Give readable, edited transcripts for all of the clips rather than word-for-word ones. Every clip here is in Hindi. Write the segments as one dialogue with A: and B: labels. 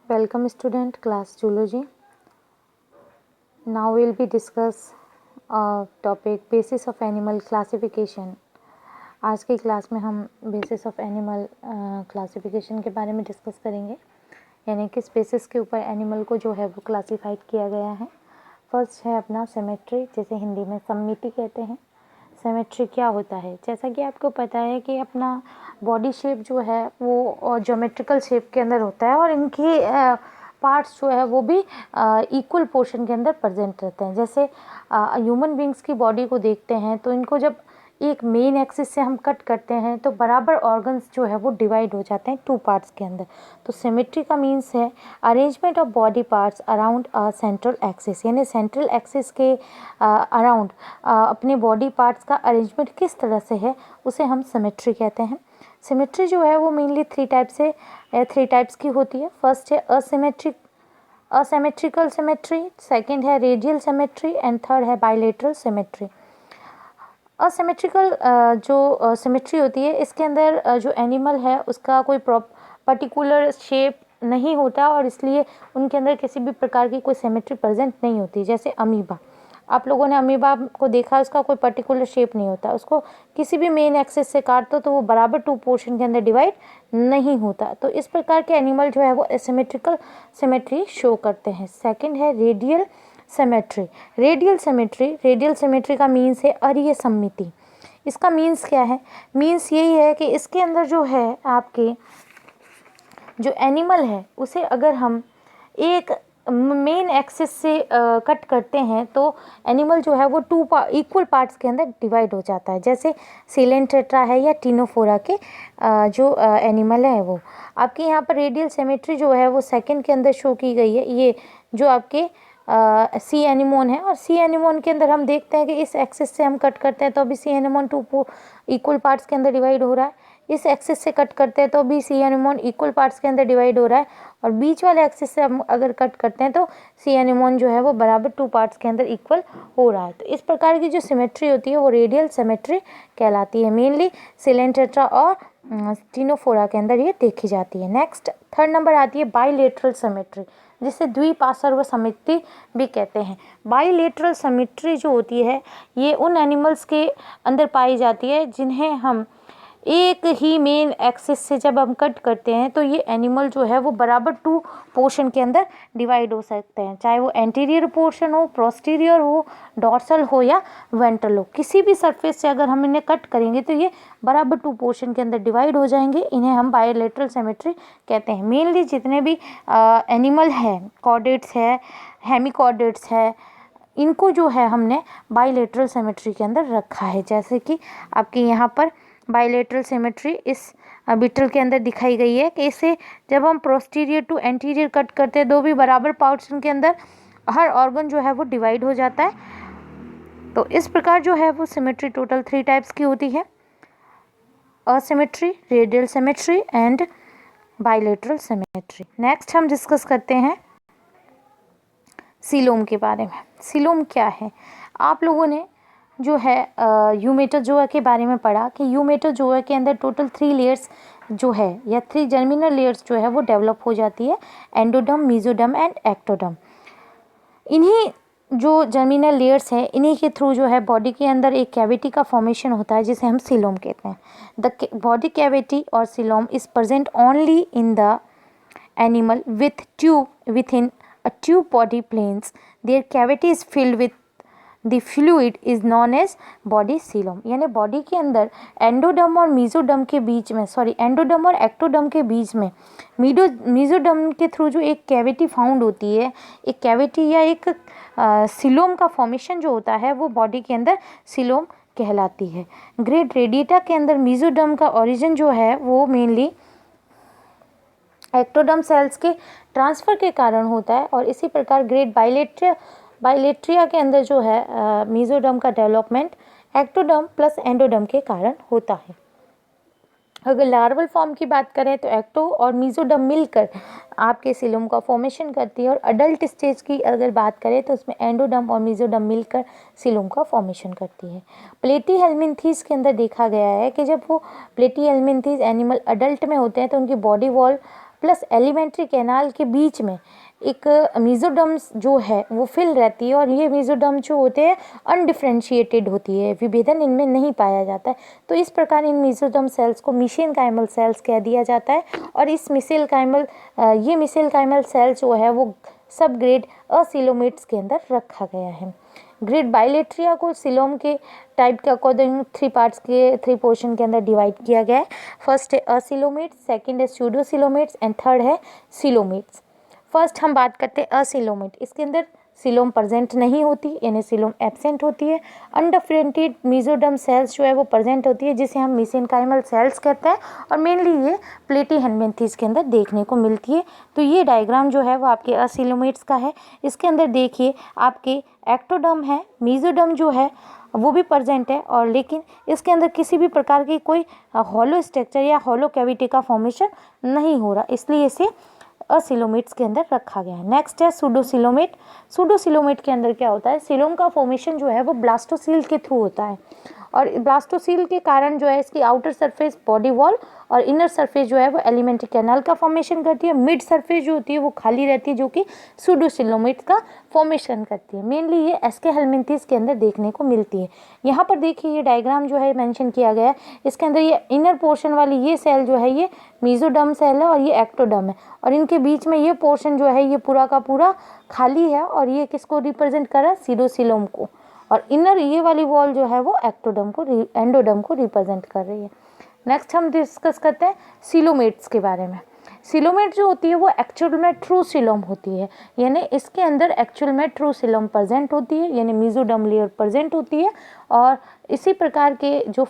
A: Welcome student, class zoology. Now we'll be discuss topic basis of animal classification. आज की क्लास में हम बेसिस ऑफ एनिमल क्लासिफिकेशन के बारे में डिस्कस करेंगे, यानी किस बेसिस के ऊपर एनिमल को जो है वो क्लासिफाइड किया गया है। फर्स्ट है अपना सिमेट्री, जिसे हिंदी में सममिति कहते हैं। सिमेट्री क्या होता है? जैसा कि आपको पता है कि अपना बॉडी शेप जो है वो ज्योमेट्रिकल शेप के अंदर होता है और इनकी पार्ट्स जो है वो भी इक्वल पोर्शन के अंदर प्रेजेंट रहते हैं। जैसे ह्यूमन बींग्स की बॉडी को देखते हैं तो इनको जब एक मेन एक्सिस से हम कट करते हैं तो बराबर ऑर्गन्स जो है वो डिवाइड हो जाते हैं टू पार्ट्स के अंदर। तो सिमेट्री का मीन्स है arrangement of body parts around a central axis, यानी सेंट्रल एक्सिस के अराउंड अपने बॉडी पार्ट्स का अरेंजमेंट किस तरह से है, उसे हम सिमेट्री कहते हैं। सिमेट्री जो है वो मेनली थ्री टाइप्स की होती है। फर्स्ट है असिमेट्रिकल सिमेट्री, सेकंड है रेडियल सिमेट्री एंड थर्ड है बाइलेटरल सिमेट्री। असिमेट्रिकल जो सिमेट्री होती है, इसके अंदर जो एनिमल है उसका कोई पर्टिकुलर शेप नहीं होता और इसलिए उनके अंदर किसी भी प्रकार की कोई सिमेट्री प्रेजेंट नहीं होती। जैसे अमीबा, आप लोगों ने अमीबा को देखा, उसका कोई पर्टिकुलर शेप नहीं होता, उसको किसी भी मेन एक्सिस से काट दो तो वो बराबर टू पोर्शन के अंदर डिवाइड नहीं होता। तो इस प्रकार के एनिमल जो है वो एसिमेट्रिकल सिमेट्री शो करते हैं। सेकंड है रेडियल सिमेट्री। रेडियल सिमेट्री का मीन्स है अरीय सममिति। इसका मीन्स क्या है? मीन्स यही है कि इसके अंदर जो है आपके जो एनिमल है उसे अगर हम एक मेन एक्सिस से कट करते हैं तो एनिमल जो है वो टू इक्वल पार्ट्स के अंदर डिवाइड हो जाता है। जैसे सिलेंटेट्रा है या टीनोफोरा के जो एनिमल है वो आपके यहाँ पर रेडियल सिमेट्री जो है वो सेकंड के अंदर शो की गई है। ये जो आपके सी एनिमोन है और सी एनिमोन के अंदर हम देखते हैं कि इस एक्सिस से हम कट करते हैं तो अभी sea anemone two equal parts के अंदर डिवाइड हो रहा है। इस एक्सिस से कट करते हैं तो भी सी एनिमोन इक्वल पार्ट्स के अंदर डिवाइड हो रहा है और बीच वाले एक्सिस से हम अगर कट करते हैं तो सी एनिमोन जो है वो बराबर टू पार्ट्स के अंदर इक्वल हो रहा है। तो इस प्रकार की जो सिमेट्री होती है वो रेडियल सिमेट्री कहलाती है। मेनली सिलेंटेट्रा और टीनोफोरा के अंदर ये देखी जाती है। नेक्स्ट थर्ड नंबर आती है बाइलेटरल सिमेट्री, जिसे द्विपार्श्व सिमेट्री भी कहते हैं। बाइलेटरल सिमेट्री जो होती है ये उन एनिमल्स के अंदर पाई जाती है जिन्हें हम एक ही मेन एक्सिस से जब हम कट करते हैं तो ये एनिमल जो है वो बराबर टू पोर्शन के अंदर डिवाइड हो सकते हैं, चाहे वो एंटीरियर पोर्शन हो, पोस्टीरियर हो, डॉर्सल हो या वेंट्रल हो। किसी भी सरफेस से अगर हम इन्हें कट करेंगे तो ये बराबर टू पोर्शन के अंदर डिवाइड हो जाएंगे। इन्हें हम बायोलेटरल सिमेट्री कहते हैं। मेनली जितने भी एनिमल है, कॉर्डेट्स है, हेमिकॉर्डेट्स है, इनको जो है हमने बायोलेटरल सिमेट्री के अंदर रखा है। जैसे कि आपके यहाँ पर बाइलेटरल सिमेट्री इस बिटल के अंदर दिखाई गई है कि इसे जब हम पोस्टीरियर टू एंटीरियर कट करते हैं दो भी बराबर पोर्शन के अंदर हर ऑर्गन जो है वो डिवाइड हो जाता है। तो इस प्रकार जो है वो सिमेट्री टोटल थ्री टाइप्स की होती है: asymmetry, radial symmetry and bilateral symmetry. Next हम डिस्कस करते हैं सीलोम के बारे में। सीलोम क्या है? आप लोगों ने जो है यूमेटोजोआ के बारे में पढ़ा कि यूमेटोजोआ के अंदर टोटल 3 लेयर्स जो है या 3 जर्मिनल लेयर्स जो है वो डेवलप हो जाती है: एंडोडर्म, मेसोडर्म एंड एक्टोडर्म। इन्हीं जो जर्मिनल लेयर्स है इन्हीं के थ्रू जो है बॉडी के अंदर एक कैविटी का फॉर्मेशन होता है जिसे हम सीलोम कहते हैं। द बॉडी कैविटी और coelom is present only in the animal with tube within a tube body plans. Their cavity is filled with the fluid is known as body coelom. यानी बॉडी के अंदर एंडोडर्म और मेसोडर्म के बीच में एंडोडर्म और एक्टोडर्म के बीच में मेसोडर्म के थ्रू जो एक कैविटी फाउंड होती है, एक कैविटी या एक सीलोम का फॉर्मेशन जो होता है वो बॉडी के अंदर सीलोम कहलाती है। ग्रेड रेडिएटा के अंदर मेसोडर्म का ओरिजिन जो है वो मेनली एक्टोडर्म सेल्स के ट्रांसफ़र के कारण होता है और इसी प्रकार ग्रेड बाइलेट्रिया के अंदर जो है मेसोडर्म का डेवलपमेंट एक्टोडर्म प्लस एंडोडर्म के कारण होता है। अगर लार्वल फॉर्म की बात करें तो एक्टो और मेसोडर्म मिलकर आपके सीलोम का फॉर्मेशन करती है और अडल्ट स्टेज की अगर बात करें तो उसमें एंडोडर्म और मेसोडर्म मिलकर सीलोम का फॉर्मेशन करती है। प्लेटीहेल्मिन्थीस के अंदर देखा गया है कि जब वो प्लेटीहेल्मिन्थीस एनिमल अडल्ट में होते हैं तो उनकी body wall plus alimentary canal के बीच में एक मेसोडर्म्स जो है वो फिल रहती है, और ये मेसोडर्म जो होते हैं अनडिफरेंशिएटेड होती है, विभेदन इनमें नहीं पाया जाता है। तो इस प्रकार इन मेसोडर्म सेल्स को मीसेनकाइमल सेल्स कह दिया जाता है। और इस ये मीसेनकाइमल सेल जो है वो सब ग्रेड असिलोमेट्स के अंदर रखा गया है। ग्रेड बाइलेट्रिया को सिलोम के टाइप के अकॉर्डिंग 3 पोर्शन के अंदर डिवाइड किया गया है। फर्स्ट है असिलोमेट्स, सेकंड है स्यूडोसिलोमेट्स एंड थर्ड है सिलोमेट्स। फर्स्ट हम बात करते हैं असिलोमेट। इसके अंदर सिलोम प्रेजेंट नहीं होती, यानी सिलोम एब्सेंट होती है। अनडिफरेंशिएटेड मेसोडर्म सेल्स जो है वो प्रेजेंट होती है, जिसे हम मीसेनकाइमल सेल्स कहते हैं, और मेनली ये प्लेटीहेलमिन्थेस के अंदर देखने को मिलती है। तो ये डायग्राम जो है वो आपके असिलोमेट्स का है। इसके अंदर देखिए आपके एक्टोडर्म है, मेसोडर्म जो है वो भी प्रेजेंट है, और लेकिन इसके अंदर किसी भी प्रकार की कोई हॉलो स्ट्रक्चर या हॉलो कैविटी का फॉर्मेशन नहीं हो रहा, इसलिए इसे असिलोमेट्स के अंदर रखा गया है। नेक्स्ट है सूडोसिलोमेट। सूडोसिलोमेट के अंदर क्या होता है, सिलोम का फॉर्मेशन जो है वो ब्लास्टोसील के थ्रू होता है, और ब्लास्टोसील के कारण जो है इसकी आउटर सरफेस बॉडी वॉल और इनर सरफेस जो है वो एलिमेंट्री कैनाल का फॉर्मेशन करती है। मिड सरफेस जो होती है वो खाली रहती है, जो कि सूडोसिलोमेट का फॉर्मेशन करती है। मेनली ये एस्के हेलमिन्थेस के अंदर देखने को मिलती है। यहाँ पर देखिए ये डायग्राम जो है मेंशन किया गया है, इसके अंदर ये इनर पोर्शन वाली ये सेल जो है ये मेसोडर्म सेल है, और ये एक्टोडर्म है, और इनके बीच में ये पोर्शन जो है ये पूरा का पूरा खाली है, और ये किसको रिप्रेजेंट कर रहा है, सीडोसिलोम को। और इनर ये वाली वॉल जो है वो एंडोडर्म को रिप्रेजेंट कर रही है। नेक्स्ट हम डिस्कस करते हैं सिलोमेट्स के बारे में। सिलोमेट जो होती है वो एक्चुअल में ट्रू सिलोम होती है, यानी इसके अंदर एक्चुअल में ट्रू सिलोम प्रेजेंट होती है, यानी मेसोडर्म लेयर प्रेजेंट होती है। और इसी प्रकार के जो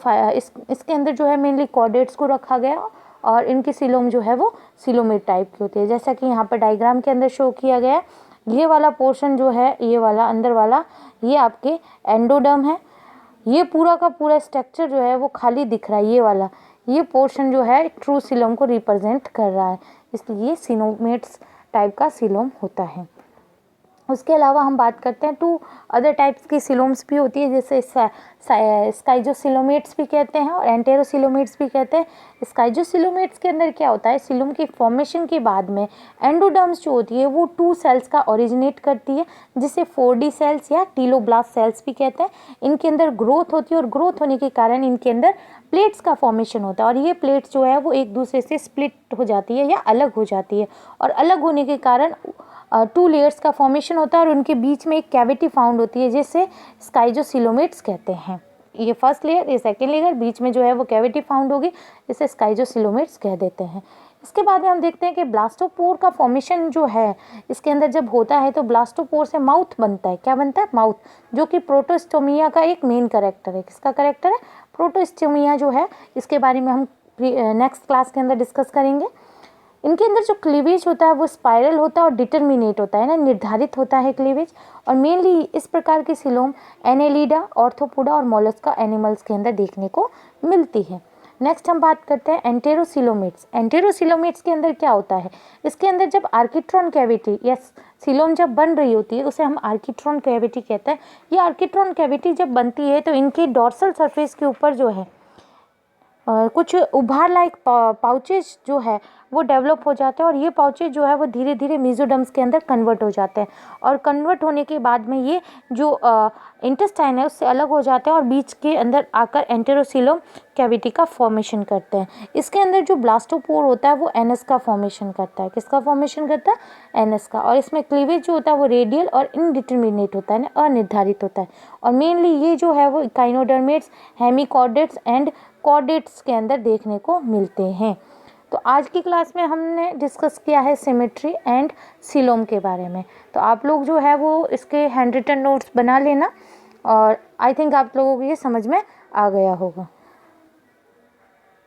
A: इसके अंदर जो है मेनली कॉर्डेट्स को रखा गया, और इनकी सिलोम जो है वो सिलोमेट टाइप की होती है, जैसा कि यहाँ पर डायग्राम के अंदर शो किया गया है। ये वाला पोर्शन जो है, ये वाला अंदर वाला, ये आपके एंडोडर्म है। ये पूरा का पूरा स्ट्रक्चर जो है वो खाली दिख रहा है, ये वाला ये पोर्शन जो है ट्रू सिलोम को रिप्रेजेंट कर रहा है, इसलिए ये सिलोमेट्स टाइप का सिलोम होता है। उसके अलावा हम बात करते हैं 2 अदर टाइप्स की सिलोम्स भी होती है, जैसे स्काइजोसिलोमेट्स भी कहते हैं और एंटेरोसिलोमेट्स भी कहते हैं। स्काइजोसिलोमेट्स के अंदर क्या होता है, सिलोम की फॉर्मेशन के बाद में एंडोडर्म्स जो होती है वो 2 सेल्स का ओरिजिनेट करती है, जिसे 4D सेल्स या टीलोब्लास्ट सेल्स भी कहते हैं। इनके अंदर ग्रोथ होती है, और ग्रोथ होने के कारण इनके अंदर प्लेट्स का फॉर्मेशन होता है, और ये प्लेट्स जो है वो एक दूसरे से स्प्लिट हो जाती है या अलग हो जाती है, और अलग होने के कारण 2 लेयर्स का फॉर्मेशन होता है, और उनके बीच में एक कैविटी फाउंड होती है, जिसे स्काइजोसिलोमेट्स कहते हैं। ये फर्स्ट लेयर, ये सेकेंड लेयर, बीच में जो है वो कैविटी फाउंड होगी, इसे स्काइजोसिलोमेट्स कह देते हैं। इसके बाद में हम देखते हैं कि ब्लास्टोपोर का फॉर्मेशन जो है इसके अंदर जब होता है तो ब्लास्टोपोर से माउथ बनता है। क्या बनता है, माउथ, जो कि प्रोटोस्टोमिया का एक मेन कैरेक्टर है। किसका कैरेक्टर है, प्रोटोस्टोमिया जो है, इसके बारे में हम नेक्स्ट क्लास के अंदर डिस्कस करेंगे। इनके अंदर जो क्लीवेज होता है वो स्पाइरल होता है और डिटर्मिनेट होता है ना, निर्धारित होता है क्लीवेज, और मेनली इस प्रकार की सिलोम एनेलिडा, ऑर्थोपोडा और मोलस्का एनिमल्स के अंदर देखने को मिलती है। नेक्स्ट हम बात करते हैं एंटेरोसिलोमेट्स। एंटेरोसिलोमेट्स के अंदर क्या होता है, इसके अंदर जब आर्किट्रॉन कैविटी या सिलोम जब बन रही होती है उसे हम आर्किट्रॉन कैविटी कहते हैं। ये आर्किट्रॉन कैविटी जब बनती है तो इनके डॉर्सल सरफेस के ऊपर जो है कुछ उभार लाइक पाउचेज जो है वो डेवलप हो जाते हैं, और ये पाउचेज जो है वो धीरे धीरे मेसोडर्म्स के अंदर कन्वर्ट हो जाते हैं, और कन्वर्ट होने के बाद में ये जो इंटेस्टाइन है उससे अलग हो जाते हैं और बीच के अंदर आकर एंटेरोसिलोम कैविटी का फॉर्मेशन करते हैं। इसके अंदर जो ब्लास्टोपोर होता है वो एनएस का फॉर्मेशन करता है। किसका फॉर्मेशन करता है, एनएस का। और इसमें क्लीवेज जो होता है वो रेडियल और इनडिटर्मिनेट होता है ना, अनिर्धारित होता है, और मेनली ये जो है वो काइनोडर्मेट्स, हेमिकॉर्डेट्स एंड कॉर्डेट्स के अंदर देखने को मिलते हैं। तो आज की क्लास में हमने डिस्कस किया है सिमेट्री एंड सिलोम के बारे में। तो आप लोग जो है वो इसके हैंड रिटन नोट्स बना लेना, और आई थिंक आप लोगों को ये समझ में आ गया होगा।